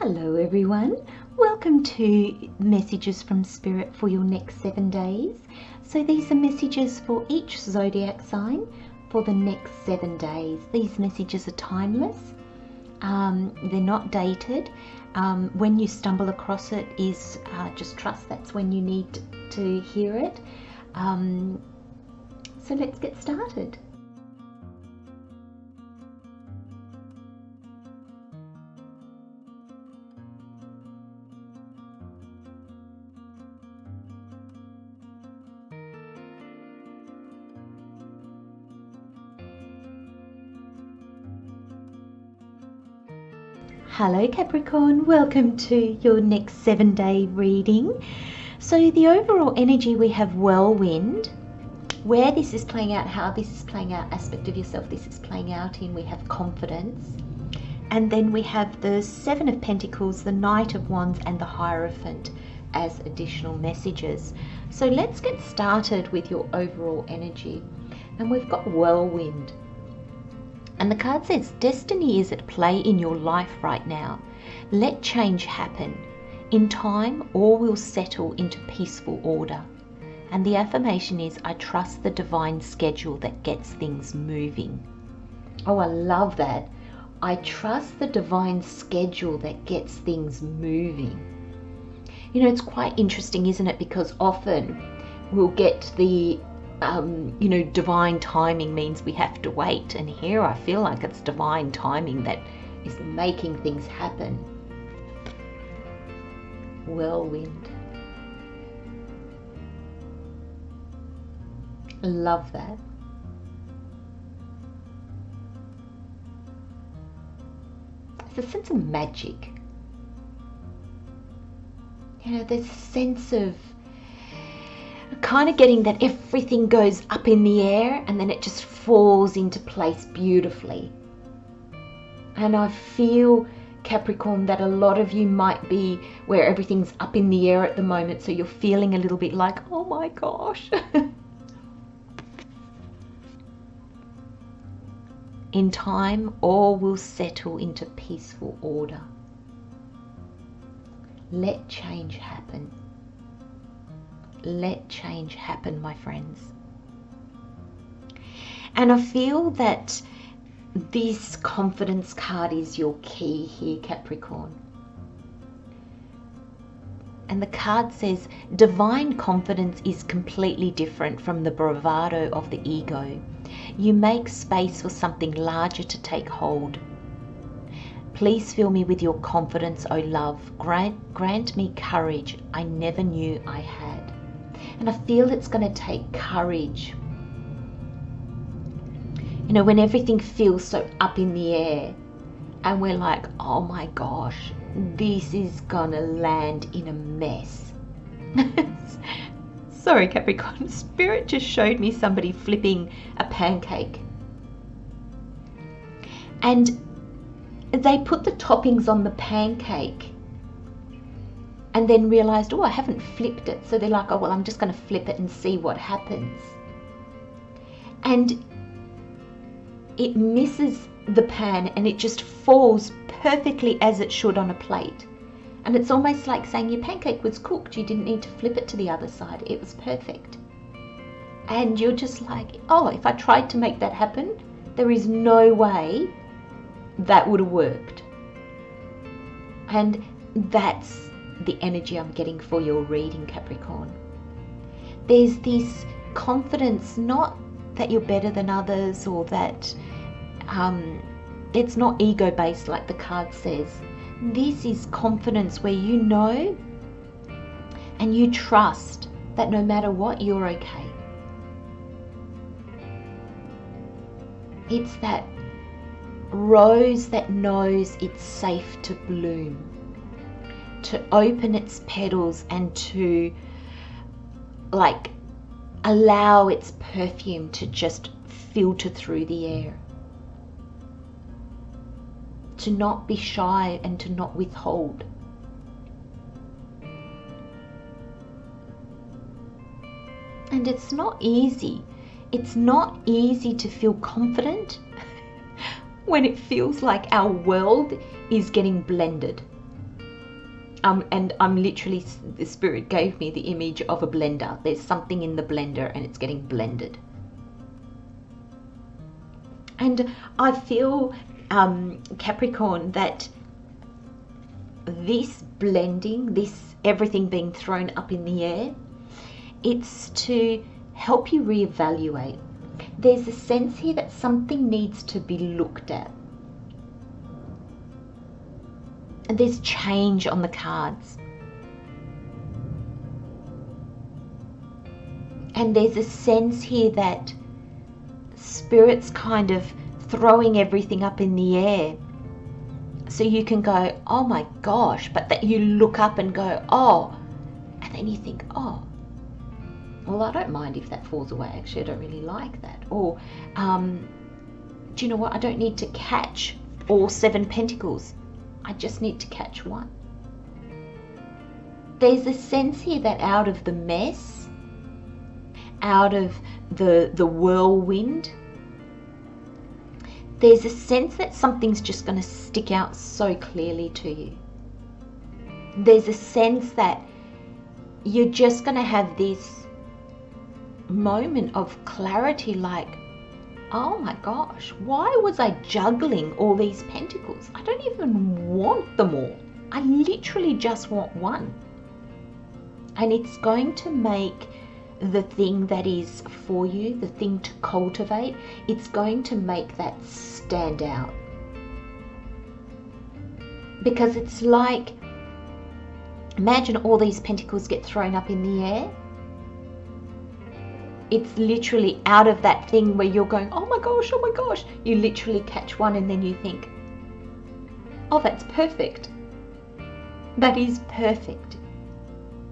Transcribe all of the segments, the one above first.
Hello everyone, welcome to Messages from Spirit for your next 7 days. So these are messages for each zodiac sign for the next 7 days. These messages are timeless, they're not dated. When you stumble across it is just trust that's when you need to hear it. So let's get started. Hello Capricorn, welcome to your next 7-day reading. So the overall energy, we have whirlwind. Where this is playing out, how this is playing out, aspect of yourself this is playing out in, we have confidence. And then we have the 7 of Pentacles, the Knight of Wands and the Hierophant as additional messages. So let's get started with your overall energy. And we've got whirlwind. And the card says, destiny is at play in your life right now. Let change happen. In time, all will settle into peaceful order. And the affirmation is, I trust the divine schedule that gets things moving. Oh, I love that. I trust the divine schedule that gets things moving. You know, it's quite interesting, isn't it? Because often we'll get the divine timing means we have to wait. And here I feel like it's divine timing that is making things happen. Whirlwind. Love that. It's a sense of magic. You know, there's a sense of kind of getting that everything goes up in the air and then it just falls into place beautifully. And I feel, Capricorn, that a lot of you might be where everything's up in the air at the moment, so you're feeling a little bit like, oh my gosh. In time, all will settle into peaceful order. Let change happen. Let change happen, my friends. And I feel that this confidence card is your key here, Capricorn. And the card says, divine confidence is completely different from the bravado of the ego. You make space for something larger to take hold. Please fill me with your confidence, O love. Grant me courage I never knew I had. And I feel it's going to take courage. You know, when everything feels so up in the air and we're like, oh my gosh, this is going to land in a mess. Sorry, Capricorn, Spirit just showed me somebody flipping a pancake. And they put the toppings on the pancake and then realized, oh, I haven't flipped it. So they're like, oh, well, I'm just going to flip it and see what happens. And it misses the pan and it just falls perfectly as it should on a plate. And it's almost like saying your pancake was cooked. You didn't need to flip it to the other side. It was perfect. And you're just like, oh, if I tried to make that happen, there is no way that would have worked. And that's the energy I'm getting for your reading, Capricorn. There's this confidence, not that you're better than others or that it's not ego based like the card says. This is confidence where you know and you trust that no matter what, you're okay. It's that rose that knows it's safe to bloom, to open its petals and to like allow its perfume to just filter through the air. To not be shy and to not withhold. And it's not easy. It's not easy to feel confident when it feels like our world is getting blended. And I'm literally, the spirit gave me the image of a blender. There's something in the blender and it's getting blended. And I feel, Capricorn, that this blending, this everything being thrown up in the air, it's to help you reevaluate. There's a sense here that something needs to be looked at. And there's change on the cards. And there's a sense here that Spirit's kind of throwing everything up in the air. So you can go, oh my gosh, but that you look up and go, oh, and then you think, oh, well, I don't mind if that falls away. Actually, I don't really like that. Or, do you know what? I don't need to catch all 7 pentacles. I just need to catch one. There's a sense here that out of the mess, out of the whirlwind, there's a sense that something's just going to stick out so clearly to you. There's a sense that you're just going to have this moment of clarity, like, oh my gosh, why was I juggling all these pentacles? I don't even want them all. I literally just want one. And it's going to make the thing that is for you, the thing to cultivate, it's going to make that stand out. Because it's like, imagine all these pentacles get thrown up in the air. It's literally out of that thing where you're going, oh my gosh, you literally catch one and then you think, oh, that's perfect. That is perfect.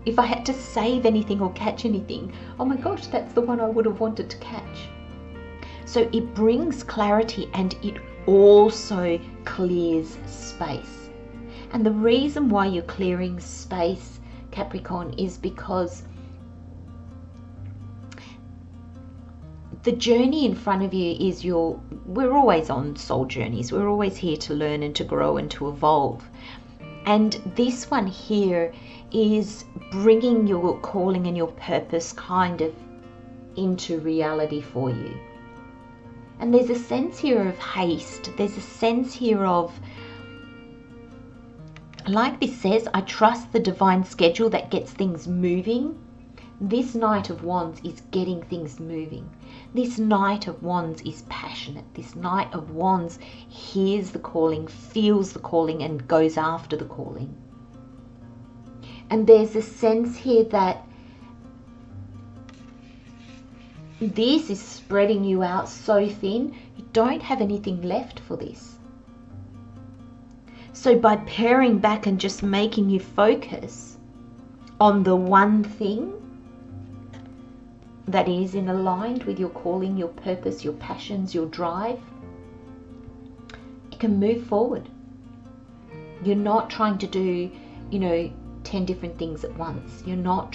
If I had to save anything or catch anything, oh my gosh, that's the one I would have wanted to catch. So it brings clarity and it also clears space. And the reason why you're clearing space, Capricorn, is because the journey in front of you is we're always on soul journeys. We're always here to learn and to grow and to evolve. And this one here is bringing your calling and your purpose kind of into reality for you. And there's a sense here of haste. There's a sense here of, like this says, I trust the divine schedule that gets things moving. This Knight of Wands is getting things moving. This Knight of Wands is passionate. This Knight of Wands hears the calling, feels the calling, and goes after the calling. And there's a sense here that this is spreading you out so thin, you don't have anything left for this. So by paring back and just making you focus on the one thing that is in aligned with your calling, your purpose, your passions, your drive, it can move forward. You're not trying to do, 10 different things at once. You're not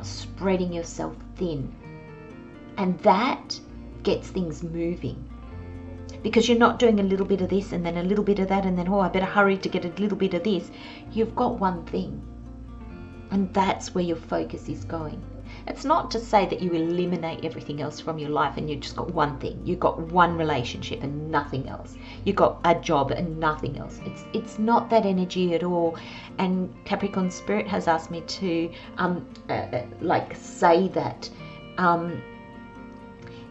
spreading yourself thin. And that gets things moving. Because you're not doing a little bit of this and then a little bit of that and then, I better hurry to get a little bit of this. You've got one thing. And that's where your focus is going. It's not to say that you eliminate everything else from your life and you've just got one thing. You've got one relationship and nothing else. You've got a job and nothing else. It's not that energy at all. And Capricorn Spirit has asked me to say that. And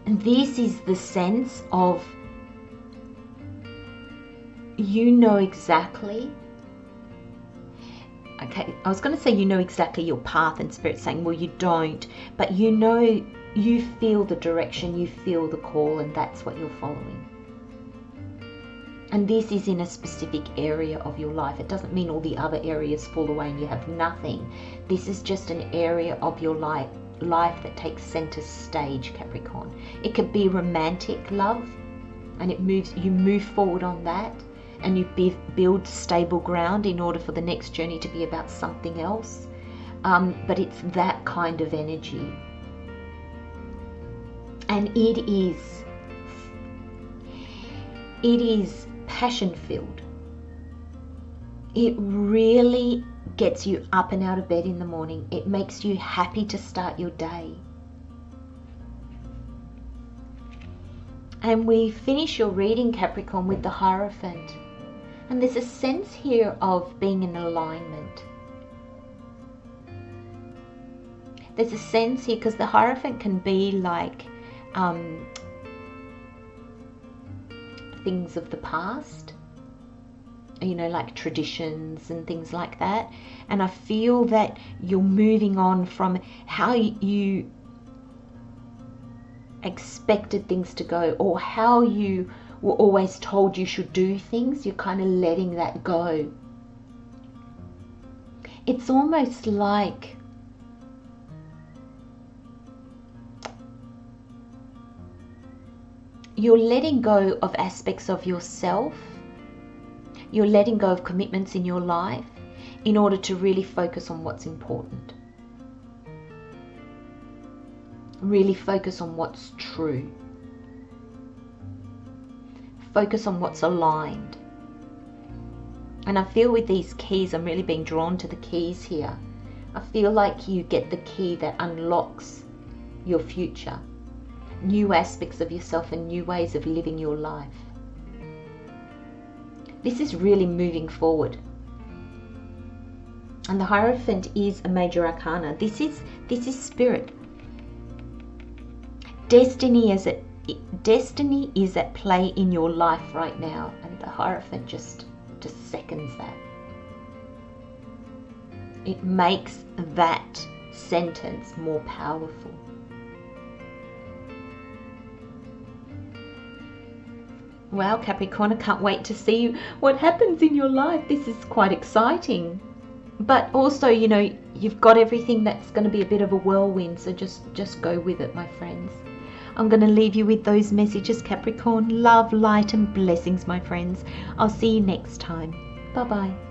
this is the sense of exactly. Okay, I was going to say exactly your path, and Spirit's saying, well, you don't, but you feel the direction, you feel the call, and that's what you're following. And this is in a specific area of your life. It doesn't mean all the other areas fall away and you have nothing. This is just an area of your life that takes center stage, Capricorn. It could be romantic love, and you move forward on that. And you build stable ground in order for the next journey to be about something else. But it's that kind of energy. And it is passion-filled. It really gets you up and out of bed in the morning. It makes you happy to start your day. And we finish your reading, Capricorn, with the Hierophant. And there's a sense here of being in alignment. There's a sense here, because the Hierophant can be like things of the past, you know, like traditions and things like that. And I feel that you're moving on from how you expected things to go, or how you were always told you should do things. You're kind of letting that go. It's almost like you're letting go of aspects of yourself. You're letting go of commitments in your life in order to really focus on what's important. Really focus on what's true. Focus on what's aligned. And I feel with these keys, I'm really being drawn to the keys here. I feel like you get the key that unlocks your future. New aspects of yourself and new ways of living your life. This is really moving forward. And the Hierophant is a major arcana. This is spirit. Destiny is at play in your life right now, and the Hierophant just seconds that. It makes that sentence more powerful. Wow, Capricorn, I can't wait to see what happens in your life. This is quite exciting. But also, you know, you've got everything that's going to be a bit of a whirlwind, so just go with it, my friends. I'm going to leave you with those messages, Capricorn. Love, light and blessings, my friends. I'll see you next time. Bye-bye.